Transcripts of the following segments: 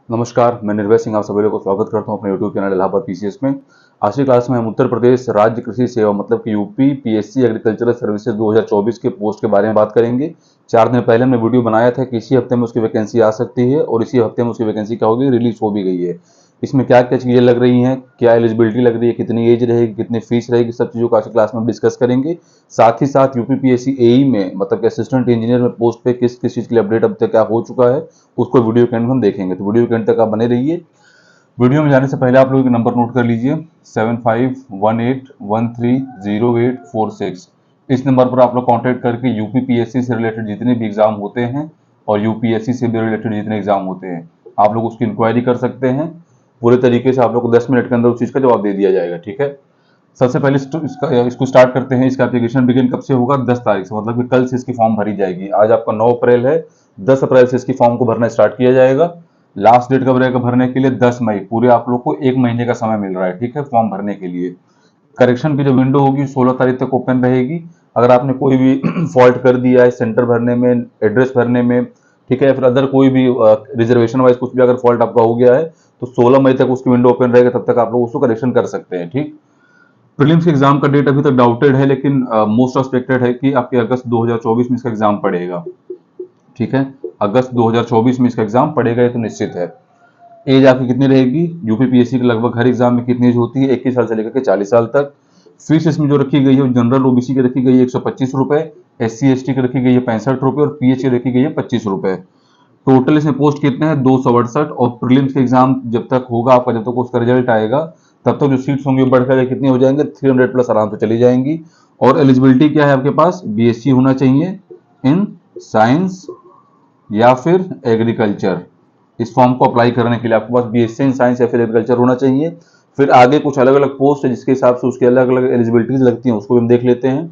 नमस्कार, मैं निर्भय सिंह आप सभी लोगों को स्वागत करता हूं अपने YouTube चैनल इलाहाबाद पीसीएस में। आज की क्लास में हम उत्तर प्रदेश राज्य कृषि सेवा मतलब कि यूपी पीएससी एग्रीकल्चरल सर्विसेज 2024 के पोस्ट के बारे में बात करेंगे। 4 दिन पहले हमने वीडियो बनाया था कि इसी हफ्ते में उसकी वैकेंसी आ सकती है और इसी हफ्ते में उसकी वैकेंसी क्या होगी, रिलीज हो भी गई है। इसमें क्या क्या चीजें लग रही हैं, क्या एलिजिबिलिटी लग रही है, कितनी एज रहेगी, कितनी फीस रहेगी, सब चीजों को आज की क्लास में हम डिस्कस करेंगे। साथ ही साथ यूपीपीएससी एई में मतलब कि असिस्टेंट इंजीनियर में पोस्ट पे किस किस चीज के लिए अपडेट अब तक क्या हो चुका है उसको वीडियो के एंड में हम देखेंगे। तो वीडियो के एंड तक आप बने रहिए। वीडियो में जाने से पहले आप लोग एक नंबर नोट कर लीजिए 7518130846। इस नंबर पर आप लोग कांटेक्ट करके यूपीपीएससी से रिलेटेड जितने भी एग्जाम होते हैं और यूपीएससी से भी रिलेटेड जितने एग्जाम होते हैं आप लोग उसकी इंक्वायरी कर सकते हैं। पूरे तरीके से आप लोग को 10 मिनट के अंदर उस चीज का जवाब दे दिया जाएगा। ठीक है, सबसे पहले इसको स्टार्ट करते हैं। इसका एप्लीकेशन बिगिन कब से होगा? 10 तारीख से, मतलब कि कल से इसकी फॉर्म भरी जाएगी। आज आपका 9 अप्रैल है, 10 अप्रैल से इसकी फॉर्म को भरना स्टार्ट किया जाएगा। लास्ट डेट कब रहेगा भरने के लिए? 10 मई। पूरे आप लोग को 1 महीने का समय मिल रहा है, ठीक है, फॉर्म भरने के लिए। करेक्शन की जो विंडो होगी 16 तारीख तक ओपन रहेगी। अगर आपने कोई भी फॉल्ट कर दिया है सेंटर भरने में, एड्रेस भरने में, ठीक है, या फिर अदर कोई भी रिजर्वेशन वाइज कुछ भी अगर फॉल्ट आपका हो गया है तो 16 मई तक उसकी विंडो ओपन रहेगा, तब तक आप लोग उसको करेक्शन कर सकते हैं। ठीक, प्रीलिम्स एग्जाम का डेट अभी तक डाउटेड है, लेकिन मोस्ट एक्सपेक्टेड है कि आपके अगस्त 2024 में इसका एग्जाम पड़ेगा। ठीक है, अगस्त 2024 में इसका एग्जाम पड़ेगा, ये तो निश्चित है। एज आपकी कितनी रहेगी? यूपीपीएससी के लगभग हर एग्जाम में कितनी एज होती है? 21 साल से लेकर के 40 साल तक। फीस इसमें जो रखी गई है जनरल ओबीसी की रखी गई है 125 रुपए, एससी एसटी की रखी गई है 65 रुपए और पीएच की रखी गई है 25 रुपए। टोटल इसमें पोस्ट कितने हैं? 268। और प्रीलिम्स के एग्जाम जब तक होगा आपका, जब तक उसका रिजल्ट आएगा तब तक जो सीट्स होंगी बढ़कर कितनी हो जाएंगे? 300 प्लस आराम से चली जाएंगी। और एलिजिबिलिटी क्या है आपके पास? बीएससी होना चाहिए इन साइंस या फिर एग्रीकल्चर। इस फॉर्म को अप्लाई करने के लिए आपके पास बीएससी इन साइंस या फिर एग्रीकल्चर होना चाहिए। फिर आगे कुछ अलग अलग पोस्ट है जिसके हिसाब से उसकी अलग अलग एलिजिबिलिटीज लगती हैं, उसको भी हम देख लेते हैं।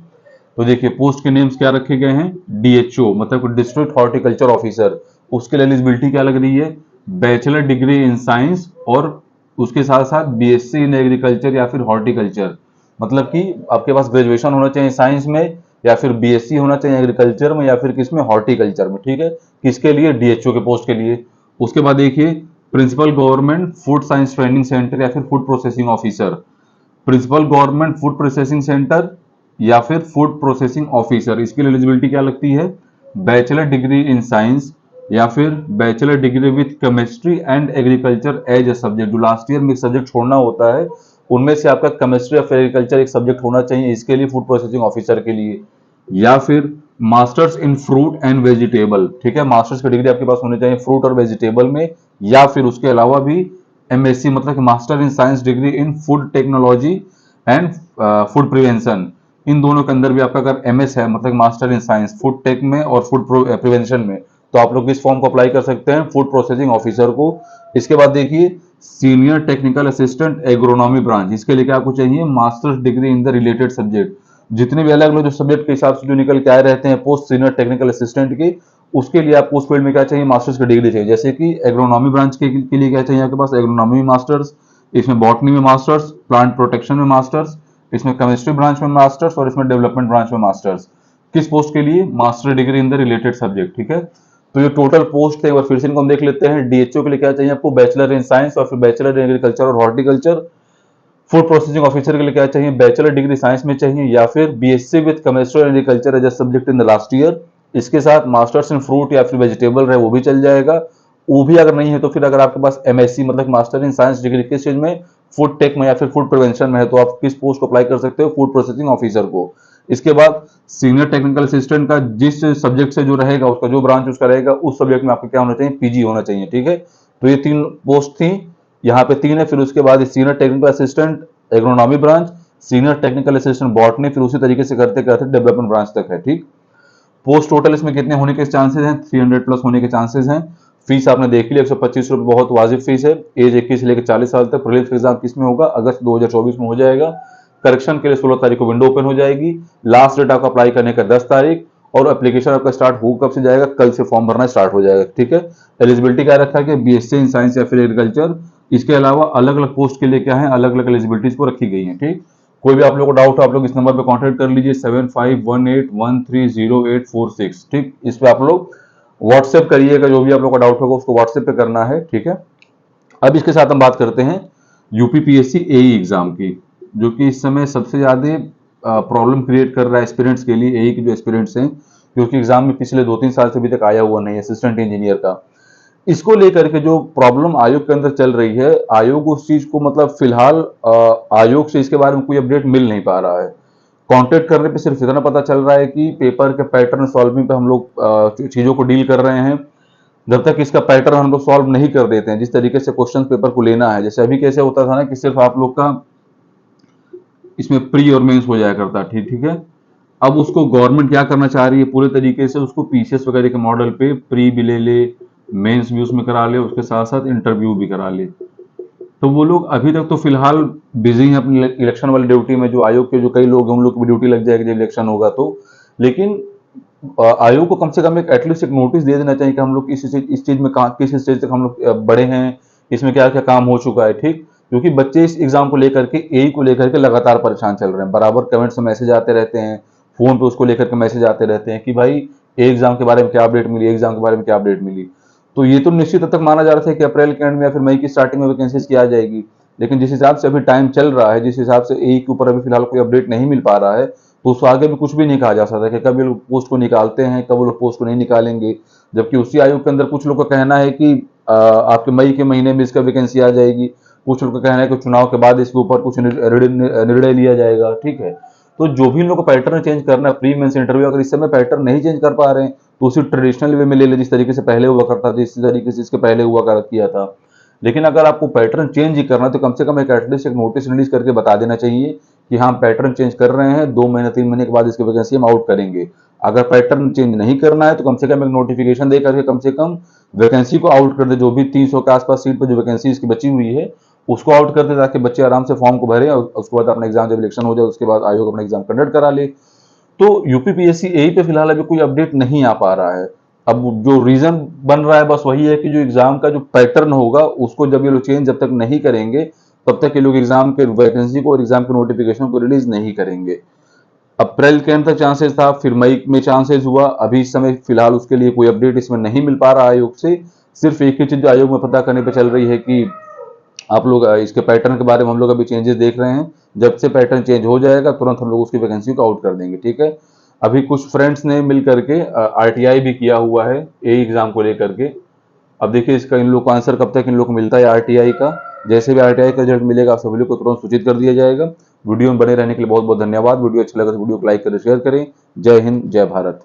तो देखिए पोस्ट के नेम्स क्या रखे गए हैं? डीएचओ मतलब डिस्ट्रिक्ट हॉर्टिकल्चर ऑफिसर, उसके लिए एलिजिबिलिटी क्या लग रही है? बैचलर डिग्री इन साइंस और उसके साथ साथ बीएससी इन एग्रीकल्चर या फिर हॉर्टिकल्चर, मतलब कि आपके पास ग्रेजुएशन होना चाहिए साइंस में या फिर बीएससी होना चाहिए एग्रीकल्चर में या फिर किसमें? हॉर्टिकल्चर में। ठीक है, किसके लिए? डीएचओ के पोस्ट के लिए। उसके बाद देखिए principal government food science training centre या फिर food processing officer. Principal government food processing centre या फिर फूड प्रोसेसिंग ऑफिसर, इसके लिए एलिजिबिलिटी क्या लगती है? बैचलर डिग्री इन साइंस या फिर bachelor degree with chemistry and agriculture as a subject. जो लास्ट ईयर में एक सब्जेक्ट छोड़ना होता है उनमें से आपका केमिस्ट्री या फिर एग्रीकल्चर एक सब्जेक्ट होना चाहिए इसके लिए, फूड प्रोसेसिंग ऑफिसर के लिए। या फिर masters in fruit and vegetable, ठीक है, मास्टर्स की डिग्री आपके पास होनी चाहिए फ्रूट और वेजिटेबल में। या फिर उसके अलावा भी एमएससी मतलब कि master in science degree in food technology and food prevention. इन दोनों के अंदर भी आपका अगर एमएस है मतलब master in science food tech में और फूड प्रिवेंशन में, तो आप लोग इस फॉर्म को अप्लाई कर सकते हैं फूड प्रोसेसिंग ऑफिसर को। इसके बाद देखिए senior technical assistant agronomy branch, इसके लिए क्या आपको चाहिए? Masters degree in the related subject. जितने भी अलग अलग जो सब्जेक्ट के हिसाब से जो निकल के आए रहते हैं पोस्ट सीनियर टेक्निकल असिस्टेंट की, उसके लिए आपको उस फील्ड में क्या चाहिए? मास्टर्स की डिग्री चाहिए। जैसे कि एग्रोनॉमी ब्रांच के लिए क्या चाहिए आपके पास? एग्रोनॉमी में मास्टर्स, इसमें बॉटनी में मास्टर्स, प्लांट प्रोटेक्शन में मास्टर्स, इसमें केमिस्ट्री ब्रांच में मास्टर्स और इसमें डेवलपमेंट ब्रांच में मास्टर्स। किस पोस्ट के लिए? Master degree in the related subject. ठीक है, तो ये टोटल पोस्ट है, एक बार फिर से इनको हम देख लेते हैं। डीएचओ के लिए क्या चाहिए आपको? बैचलर इन साइंस और फिर बैचलर इन एग्रीकल्चर और हॉर्टिकल्चर। फूड प्रोसेसिंग ऑफिसर के लिए क्या चाहिए? बैचलर डिग्री साइंस में चाहिए या फिर BSc with chemistry and agriculture as a subject in the last year. इसके साथ मास्टर्स इन फ्रूट या फिर वेजिटेबल रहे वो भी चल जाएगा। वो भी अगर नहीं है तो फिर अगर आपके पास एमएससी मतलब मास्टर इन साइंस डिग्री किस चीज में? फूड टेक में या फिर फूड प्रिवेंशन में है, तो आप किस पोस्ट को अप्लाई कर सकते हो? फूड प्रोसेसिंग ऑफिसर को। इसके बाद सीनियर टेक्निकल असिस्टेंट का जिस सब्जेक्ट से जो रहेगा उसका जो ब्रांच उसका रहेगा उस सब्जेक्ट में आपको क्या होना चाहिए? पीजी होना चाहिए। ठीक है, तो ये 3 पोस्ट थी, यहाँ पे 3 है। फिर उसके बाद senior technical assistant agronomy branch, senior technical assistant botany, फिर उसी तरीके से करते करते डेवलपमेंट ब्रांच तक है। ठीक, पोस्ट टोटल इसमें कितने होने के चांसेस हैं? 300 प्लस होने के चांसेस हैं। फीस आपने देख लिया 125 रुपए, बहुत वाजिब फीस है। एज 21 से लेकर 40 साल तक। प्रीलिम्स एग्जाम किस में होगा? अगस्त 2024 में हो जाएगा। करेक्शन के लिए 16 तारीख को विंडो ओपन हो जाएगी। लास्ट डेट आपका अप्लाई करने का 10 तारीख। और एप्लीकेशन आपका स्टार्ट हो कब से जाएगा? कल से फॉर्म भरना स्टार्ट हो जाएगा। ठीक है, एलिजिबिलिटी क्या रखा है कि बीएससी इन साइंस या फिर एग्रीकल्चर। इसके अलावा अलग अलग पोस्ट के लिए क्या है? अलग अलग एलिजिबिलिटीज को रखी गई है। ठीक, कोई भी आप लोग को डाउट हो आप लोग इस नंबर पे कांटेक्ट कर लीजिए 7518130846। ठीक, इस पे आप लोग व्हाट्सएप करिएगा, जो भी आप लोग का डाउट होगा उसको व्हाट्सएप पे करना है। ठीक है, अब इसके साथ हम बात करते हैं यूपीपीएससी एई एग्जाम की, जो कि इस समय सबसे ज्यादा प्रॉब्लम क्रिएट कर रहा है एस्पिरेंट्स के लिए। एई के जो एस्पिरेंट्स हैं, क्योंकि एग्जाम में पिछले 2-3 साल से अभी तक आया हुआ नहीं है असिस्टेंट इंजीनियर का। इसको लेकर के जो प्रॉब्लम आयोग के अंदर चल रही है, आयोग उस चीज को मतलब फिलहाल आयोग से इसके बारे में कोई अपडेट मिल नहीं पा रहा है। कांटेक्ट करने पे सिर्फ इतना पता चल रहा है कि पेपर के पैटर्न सॉल्विंग पे हम लोग चीजों को डील कर रहे हैं। जब तक इसका पैटर्न हम लोग सॉल्व नहीं कर देते हैं, जिस तरीके से क्वेश्चन पेपर को लेना है, जैसे अभी कैसे होता था ना कि सिर्फ आप लोग का इसमें प्री और मेंस हो जाया करता, ठीक ठीक है। अब उसको गवर्नमेंट क्या करना चाह रही है, पूरे तरीके से उसको पीसीएस वगैरह के मॉडल पे प्री भी ले ले, मेंस भी उसमें करा ले, उसके साथ साथ इंटरव्यू भी करा ले। तो वो लोग अभी तक तो फिलहाल बिजी हैं अपनी इलेक्शन वाली ड्यूटी में। जो आयोग के जो कई लोग हैं उन लोग की भी ड्यूटी लग जाएगी जब इलेक्शन होगा तो। लेकिन आयोग को कम से कम एक एटलीस्ट एक नोटिस दे देना चाहिए कि हम लोग इस चीज में किस स्टेज तक हम लोग बड़े हैं, इसमें क्या क्या काम हो चुका है, ठीक। क्योंकि बच्चे इस एग्जाम को लेकर के, एई को लेकर के लगातार परेशान चल रहे हैं। बराबर कमेंट्स में मैसेज आते रहते हैं, फोन पे उसको लेकर के मैसेज आते रहते हैं कि भाई एग्जाम के बारे में क्या अपडेट मिली, एग्जाम के बारे में क्या अपडेट मिली। तो ये तो निश्चित हद तक माना जा रहा था कि अप्रैल के एंड में या फिर मई की स्टार्टिंग में वैकेंसीज की आ जाएगी। लेकिन जिस हिसाब से अभी टाइम चल रहा है, जिस हिसाब से एई के ऊपर अभी फिलहाल कोई अपडेट नहीं मिल पा रहा है, तो उसको आगे भी कुछ भी नहीं कहा जा सकता कि कब ये लोग पोस्ट को निकालते हैं, कब वो लोग पोस्ट को नहीं निकालेंगे। जबकि उसी आयोग के अंदर कुछ लोग का कहना है कि आपके मई के महीने में इसका वैकेंसी आ जाएगी, कुछ लोग का कहना है कि चुनाव के बाद इसके ऊपर कुछ निर्णय लिया जाएगा, ठीक है। तो जो भी इन लोग को पैटर्न चेंज करना है, प्री मेंस इंटरव्यू, अगर इस समय पैटर्न नहीं चेंज कर पा रहे हैं तो उसी ट्रेडिशनल वे में ले ले जिस तरीके से पहले हुआ करता था, जिस तरीके से इसके पहले हुआ किया था। लेकिन अगर आपको पैटर्न चेंज ही करना है तो कम से कम एक एटलीस्ट एक नोटिस रिलीज करके बता देना चाहिए कि हाँ पैटर्न चेंज कर रहे हैं, 2 महीने 3 महीने के बाद इसकी वैकेंसी हम आउट करेंगे। अगर पैटर्न चेंज नहीं करना है तो कम से कम एक नोटिफिकेशन दे करके कम से कम वैकेंसी को आउट कर दे। जो भी 300 के आसपास सीट पर जो वैकेंसी इसकी बची हुई है उसको आउट कर दे, ताकि बच्चे आराम से फॉर्म को भरें और उसके बाद अपना एग्जाम, जब इलेक्शन हो जाए उसके बाद आयोग अपना एग्जाम कंडक्ट करा ले। तो यूपीपीएससी एई पे फिलहाल अभी कोई अपडेट नहीं आ पा रहा है। अब जो रीजन बन रहा है बस वही है कि जो एग्जाम का जो पैटर्न होगा उसको जब ये लोग चेंज जब तक नहीं करेंगे तब तक ये लोग एग्जाम के वैकेंसी को और एग्जाम के नोटिफिकेशन को रिलीज नहीं करेंगे। अप्रैल के अंत तक चांसेस था, फिर मई में चांसेस हुआ। अभी इस समय फिलहाल उसके लिए कोई अपडेट इसमें नहीं मिल पा रहा आयोग से। सिर्फ एक ही चीज जो आयोग में पता करने पर चल रही है कि आप लोग इसके पैटर्न के बारे में हम लोग अभी चेंजेस देख रहे हैं, जब से पैटर्न चेंज हो जाएगा तुरंत हम लोग उसकी वैकेंसी को आउट कर देंगे, ठीक है। अभी कुछ फ्रेंड्स ने मिल करके आरटीआई भी किया हुआ है ए एग्जाम को लेकर के। अब देखिए इसका इन लोग को आंसर कब तक इन लोग को मिलता है आरटीआई का। जैसे भी आरटीआई का रिजल्ट मिलेगा आप सभी लोग को तुरंत सूचित कर दिया जाएगा। वीडियो में बने रहने के लिए बहुत बहुत धन्यवाद। वीडियो अच्छा लगा तो वीडियो को लाइक करें, शेयर करें। जय हिंद, जय भारत।